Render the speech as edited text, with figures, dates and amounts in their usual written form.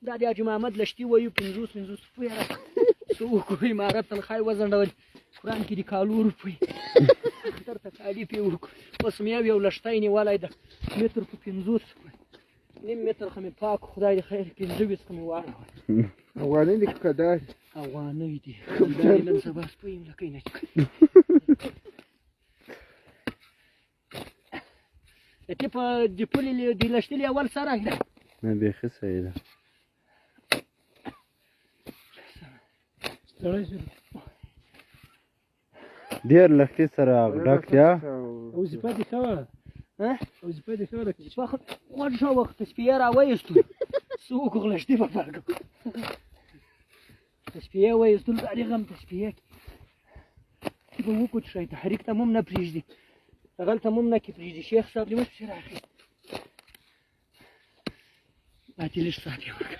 دا د حاجي محمد لشتي وایو 50 روپۍ راکړه څه وکړو عمارت تنخوا یې وځنډول قرآن کې د کالو روپۍ اختر ته کالي پرې وکړو اوس مې یو لښتی نیولی ده متر په 50 نیم متر خو مې پاک خدای دې خیر 25 خو مې واړول افغانۍ دي که کدار افغانۍ دي خدای نن سبا سپۍ یم لکۍ نه ته په د پولې د لښتي اول سره ده نه بیخي صحیح ده ډېر لښتي سره ډک یا وظیفه دې ښه وه وظیفه دې ښه وه غوږ ښه وخت تسپیه راوایستو څه وکړو لښتي به پاکو تسپیه وایستلو د هغې غم تسپیه کې به وکړو چې تحریک ته مو هم نه پرېږدي هغلته مو هم نه کې پرېږدي شیخ صاحب دې مه پسې راخېست پاتې لږ ساعت یې ورکړه